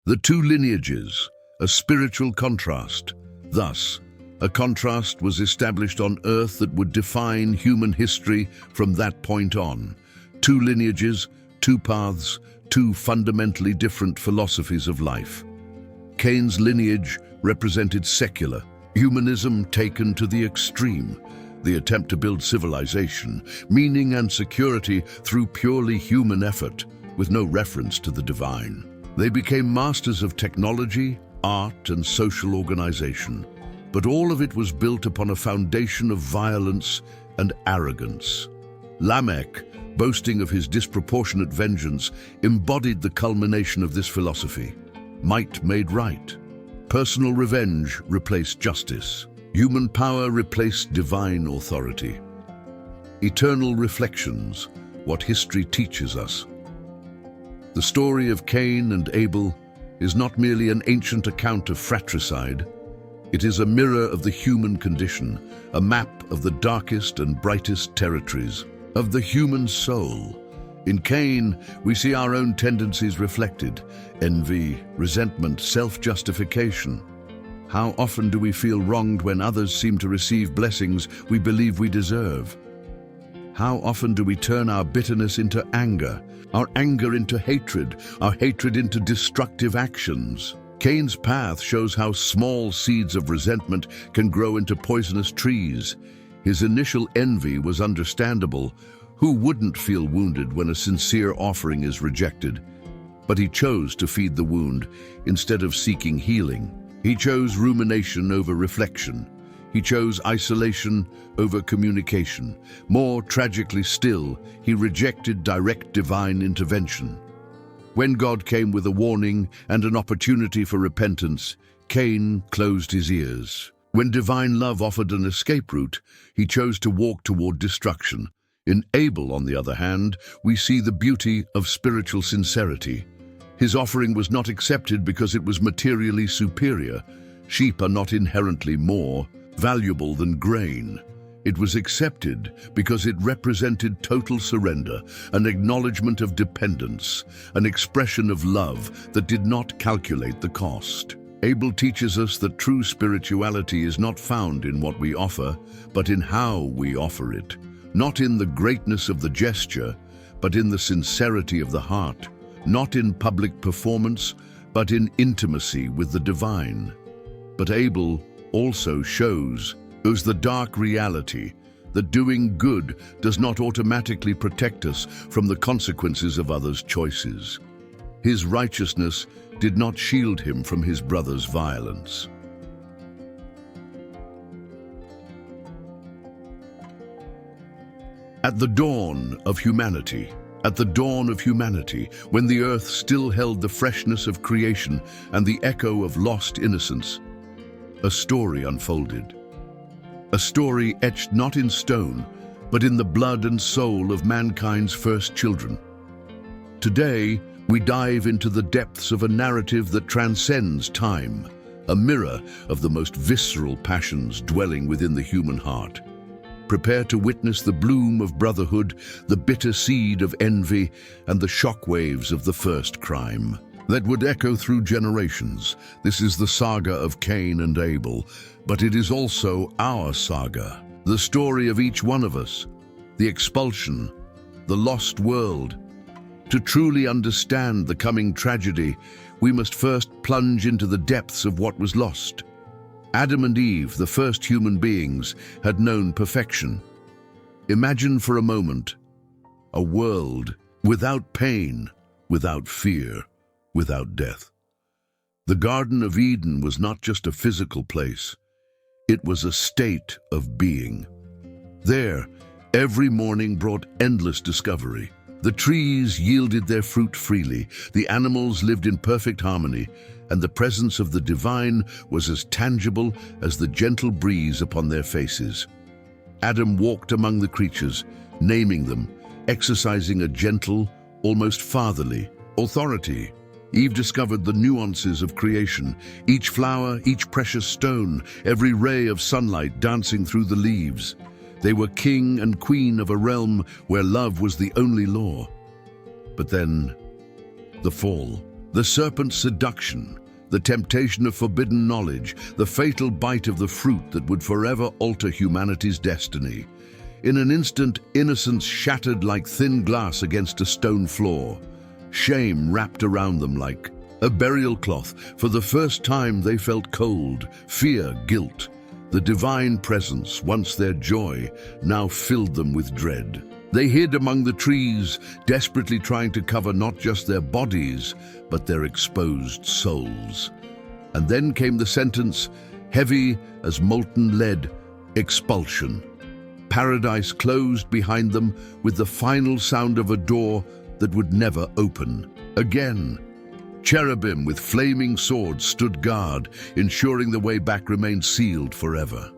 The two lineages, a spiritual contrast. Thus, a contrast was established on earth that would define human history from that point on. Two lineages, two paths, two fundamentally different philosophies of life. Cain's lineage represented secular humanism taken to the extreme, the attempt to build civilization, meaning and security through purely human effort, with no reference to the divine. They became masters of technology, art, and social organization, but all of it was built upon a foundation of violence and arrogance. Lamech, boasting of his disproportionate vengeance, embodied the culmination of this philosophy. Might made right. Personal revenge replaced justice. Human power replaced divine authority. Eternal reflections, what history teaches us. The story of Cain and Abel is not merely an ancient account of fratricide. It is a mirror of the human condition, a map of the darkest and brightest territories of the human soul. In Cain, we see our own tendencies reflected: envy, resentment, self-justification. How often do we feel wronged when others seem to receive blessings we believe we deserve? How often do we turn our bitterness into anger, our anger into hatred, our hatred into destructive actions? Cain's path shows how small seeds of resentment can grow into poisonous trees. His initial envy was understandable. Who wouldn't feel wounded when a sincere offering is rejected? But he chose to feed the wound instead of seeking healing. He chose rumination over reflection. He chose isolation over communication. More tragically still, he rejected direct divine intervention. When God came with a warning and an opportunity for repentance, Cain closed his ears. When divine love offered an escape route, he chose to walk toward destruction. In Abel, on the other hand, we see the beauty of spiritual sincerity. His offering was not accepted because it was materially superior. Sheep are not inherently more valuable than grain. It was accepted because it represented total surrender, an acknowledgement of dependence, an expression of love that did not calculate the cost. Abel teaches us that true spirituality is not found in what we offer, but in how we offer it. Not in the greatness of the gesture, but in the sincerity of the heart. Not in public performance, but in intimacy with the divine. But Abel also shows the dark reality that doing good does not automatically protect us from the consequences of others' choices. His righteousness did not shield him from his brother's violence. At the dawn of humanity, when the earth still held the freshness of creation and the echo of lost innocence, a story unfolded. A story etched not in stone, but in the blood and soul of mankind's first children. Today, we dive into the depths of a narrative that transcends time, a mirror of the most visceral passions dwelling within the human heart. Prepare to witness the bloom of brotherhood, the bitter seed of envy, and the shockwaves of the first crime that would echo through generations. This is the saga of Cain and Abel, but it is also our saga, the story of each one of us, the expulsion, the lost world. To truly understand the coming tragedy, we must first plunge into the depths of what was lost. Adam and Eve, the first human beings, had known perfection. Imagine for a moment a world without pain, without fear, without death. The Garden of Eden was not just a physical place. It was a state of being. There, every morning brought endless discovery. The trees yielded their fruit freely, the animals lived in perfect harmony, and the presence of the divine was as tangible as the gentle breeze upon their faces. Adam walked among the creatures, naming them, exercising a gentle, almost fatherly authority. Eve discovered the nuances of creation, each flower, each precious stone, every ray of sunlight dancing through the leaves. They were king and queen of a realm where love was the only law. But then, the fall. The serpent's seduction, the temptation of forbidden knowledge, the fatal bite of the fruit that would forever alter humanity's destiny. In an instant, innocence shattered like thin glass against a stone floor. Shame wrapped around them like a burial cloth. For the first time they felt cold, fear, guilt. The divine presence, once their joy, now filled them with dread. They hid among the trees, desperately trying to cover not just their bodies, but their exposed souls. And then came the sentence, heavy as molten lead, expulsion. Paradise closed behind them with the final sound of a door that would never open again. Cherubim with flaming swords stood guard, ensuring the way back remained sealed forever.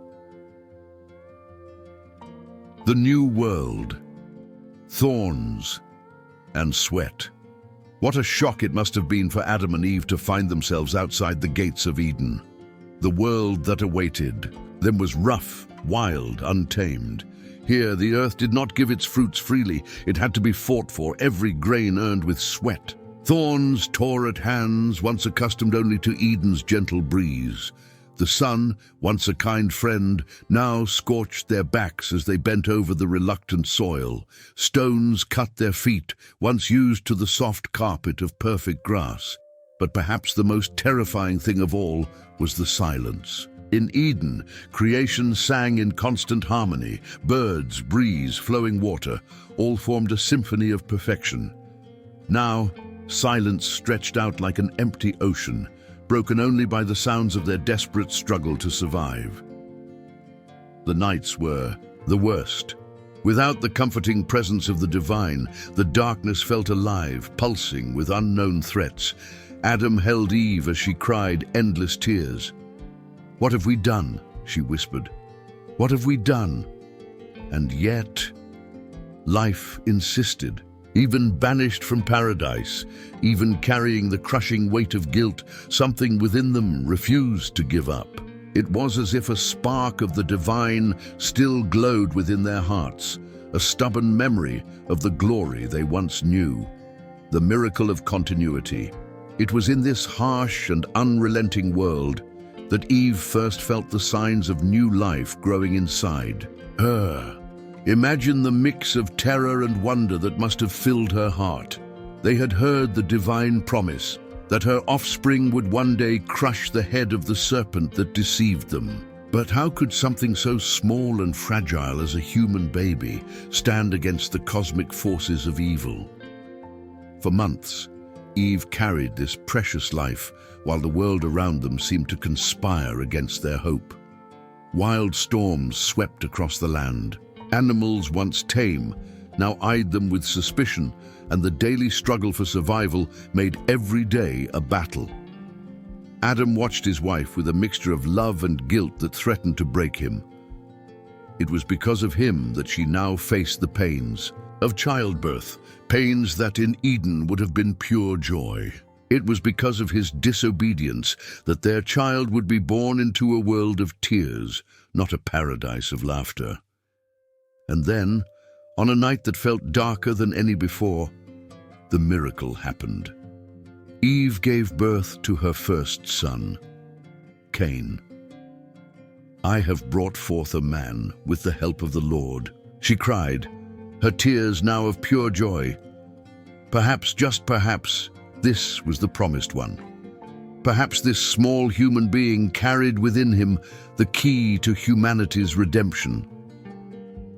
The new world. Thorns and sweat. What a shock it must have been for Adam and Eve to find themselves outside the gates of Eden. The world that awaited them was rough, wild, untamed. Here, the earth did not give its fruits freely. It had to be fought for, every grain earned with sweat. Thorns tore at hands, once accustomed only to Eden's gentle breeze. The sun, once a kind friend, now scorched their backs as they bent over the reluctant soil. Stones cut their feet, once used to the soft carpet of perfect grass. But perhaps the most terrifying thing of all was the silence. In Eden, creation sang in constant harmony. Birds, breeze, flowing water, all formed a symphony of perfection. Now, silence stretched out like an empty ocean, broken only by the sounds of their desperate struggle to survive. The nights were the worst. Without the comforting presence of the divine, the darkness felt alive, pulsing with unknown threats. Adam held Eve as she cried endless tears. "What have we done?" she whispered. "What have we done?" And yet, life insisted. Even banished from paradise, even carrying the crushing weight of guilt, something within them refused to give up. It was as if a spark of the divine still glowed within their hearts, a stubborn memory of the glory they once knew. The miracle of continuity. It was in this harsh and unrelenting world that Eve first felt the signs of new life growing inside her. Imagine the mix of terror and wonder that must have filled her heart. They had heard the divine promise that her offspring would one day crush the head of the serpent that deceived them. But how could something so small and fragile as a human baby stand against the cosmic forces of evil? For months, Eve carried this precious life while the world around them seemed to conspire against their hope. Wild storms swept across the land. Animals once tame now eyed them with suspicion, and the daily struggle for survival made every day a battle. Adam watched his wife with a mixture of love and guilt that threatened to break him. It was because of him that she now faced the pains of childbirth, pains that in Eden would have been pure joy. It was because of his disobedience that their child would be born into a world of tears, not a paradise of laughter. And then, on a night that felt darker than any before, the miracle happened. Eve gave birth to her first son, Cain. "I have brought forth a man with the help of the Lord," she cried, her tears now of pure joy. Perhaps, just perhaps, this was the promised one. Perhaps this small human being carried within him the key to humanity's redemption.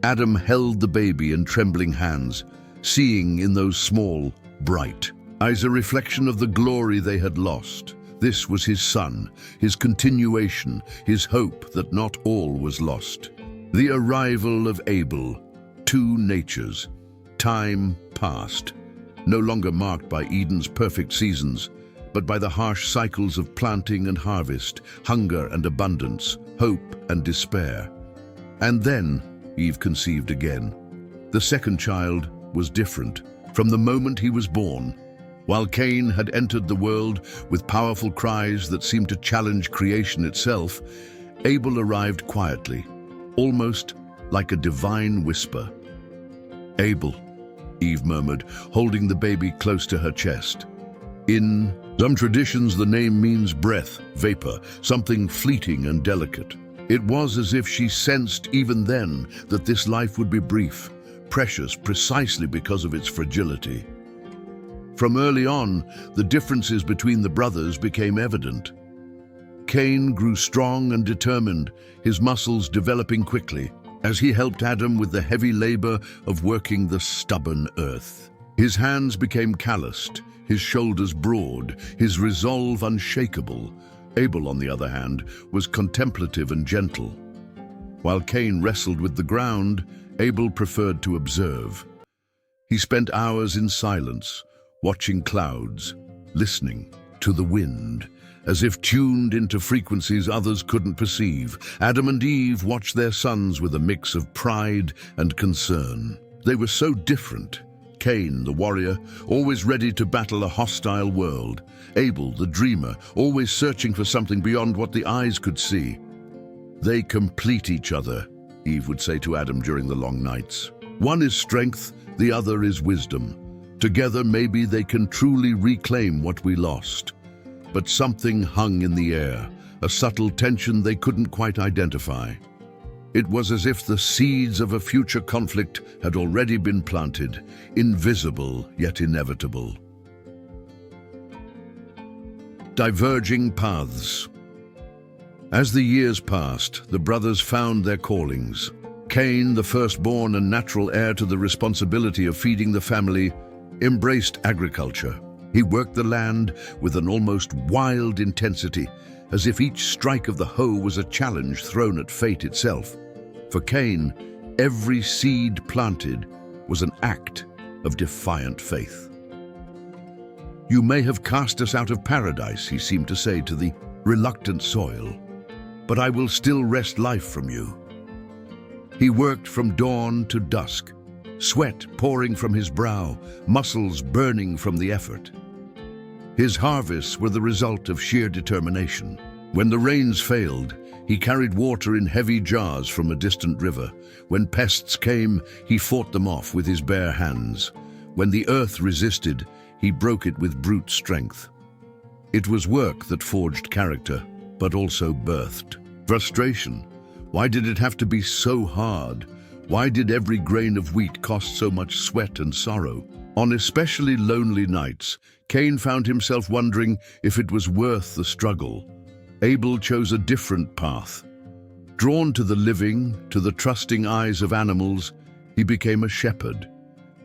Adam held the baby in trembling hands, seeing in those small, bright eyes a reflection of the glory they had lost. This was his son, his continuation, his hope that not all was lost. The arrival of Abel, two natures, time past, no longer marked by Eden's perfect seasons, but by the harsh cycles of planting and harvest, hunger and abundance, hope and despair. And then Eve conceived again. The second child was different. From the moment he was born, while Cain had entered the world with powerful cries that seemed to challenge creation itself, Abel arrived quietly, almost like a divine whisper. "Abel," Eve murmured, holding the baby close to her chest. In some traditions, the name means breath, vapor, something fleeting and delicate. It was as if she sensed even then that this life would be brief, precious precisely because of its fragility. From early on, the differences between the brothers became evident. Cain grew strong and determined, his muscles developing quickly, as he helped Adam with the heavy labor of working the stubborn earth. His hands became calloused, his shoulders broad, his resolve unshakable. Abel, on the other hand, was contemplative and gentle. While Cain wrestled with the ground, Abel preferred to observe. He spent hours in silence, watching clouds, listening to the wind, as if tuned into frequencies others couldn't perceive. Adam and Eve watched their sons with a mix of pride and concern. They were so different. Cain, the warrior, always ready to battle a hostile world. Abel, the dreamer, always searching for something beyond what the eyes could see. They complete each other, Eve would say to Adam during the long nights. One is strength, the other is wisdom. Together, maybe they can truly reclaim what we lost. But something hung in the air, a subtle tension they couldn't quite identify. It was as if the seeds of a future conflict had already been planted, invisible yet inevitable. Diverging paths. As the years passed, the brothers found their callings. Cain, the firstborn and natural heir to the responsibility of feeding the family, embraced agriculture. He worked the land with an almost wild intensity, as if each strike of the hoe was a challenge thrown at fate itself. For Cain, every seed planted was an act of defiant faith. "You may have cast us out of paradise," he seemed to say to the reluctant soil, "but I will still wrest life from you." He worked from dawn to dusk, sweat pouring from his brow, muscles burning from the effort. His harvests were the result of sheer determination. When the rains failed, he carried water in heavy jars from a distant river. When pests came, he fought them off with his bare hands. When the earth resisted, he broke it with brute strength. It was work that forged character, but also birthed frustration. Why did it have to be so hard? Why did every grain of wheat cost so much sweat and sorrow? On especially lonely nights, Cain found himself wondering if it was worth the struggle. Abel chose a different path. Drawn to the living, to the trusting eyes of animals, he became a shepherd.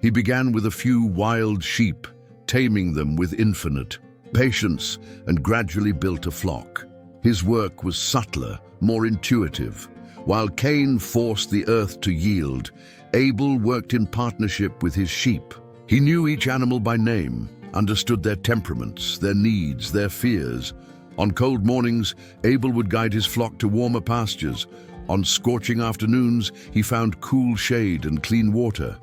He began with a few wild sheep, taming them with infinite patience, and gradually built a flock. His work was subtler, more intuitive. While Cain forced the earth to yield, Abel worked in partnership with his sheep. He knew each animal by name, understood their temperaments, their needs, their fears. On cold mornings, Abel would guide his flock to warmer pastures. On scorching afternoons, he found cool shade and clean water.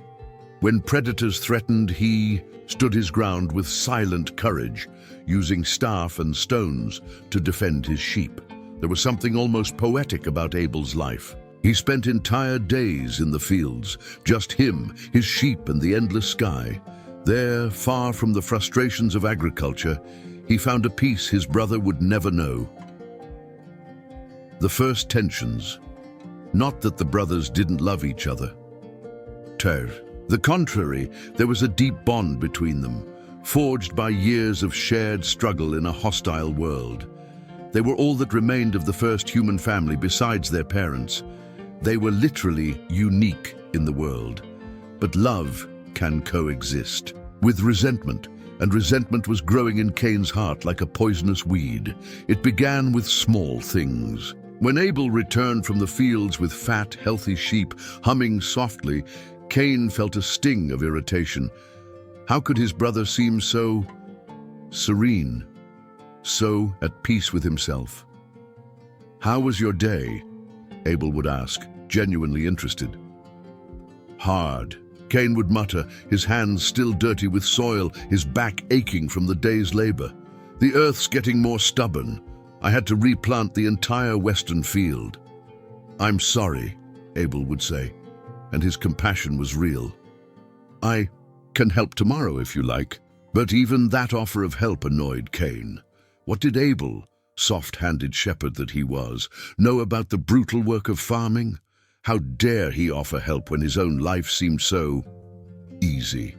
When predators threatened, he stood his ground with silent courage, using staff and stones to defend his sheep. There was something almost poetic about Abel's life. He spent entire days in the fields, just him, his sheep, and the endless sky. There, far from the frustrations of agriculture, he found a peace his brother would never know. The first tensions. Not that the brothers didn't love each other. The contrary, there was a deep bond between them, forged by years of shared struggle in a hostile world. They were all that remained of the first human family besides their parents. They were literally unique in the world. But love can coexist with resentment, and resentment was growing in Cain's heart like a poisonous weed. It began with small things. When Abel returned from the fields with fat, healthy sheep humming softly, Cain felt a sting of irritation. How could his brother seem so serene, so at peace with himself? "How was your day?" Abel would ask, genuinely interested. "Hard," Cain would mutter, his hands still dirty with soil, his back aching from the day's labor. "The earth's getting more stubborn. I had to replant the entire western field." "I'm sorry," Abel would say, and his compassion was real. "I can help tomorrow if you like, But even that offer of help annoyed Cain. What did Abel, soft-handed shepherd that he was, know about the brutal work of farming? How dare he offer help when his own life seemed so easy?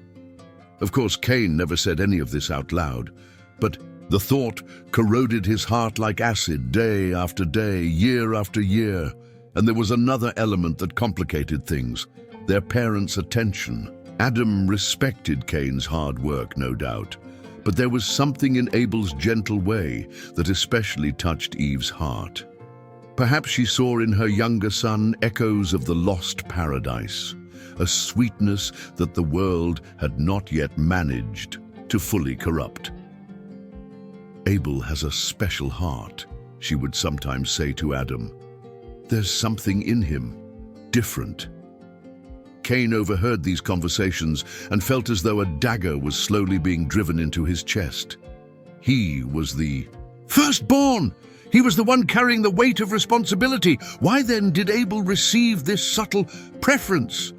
Of course, Cain never said any of this out loud, but the thought corroded his heart like acid day after day, year after year. And there was another element that complicated things: their parents' attention. Adam respected Cain's hard work, no doubt, but there was something in Abel's gentle way that especially touched Eve's heart. Perhaps she saw in her younger son echoes of the lost paradise, a sweetness that the world had not yet managed to fully corrupt. Abel has a special heart, she would sometimes say to Adam. There's something in him, different. Cain overheard these conversations and felt as though a dagger was slowly being driven into his chest. He was the firstborn. He was the one carrying the weight of responsibility. Why then did Abel receive this subtle preference?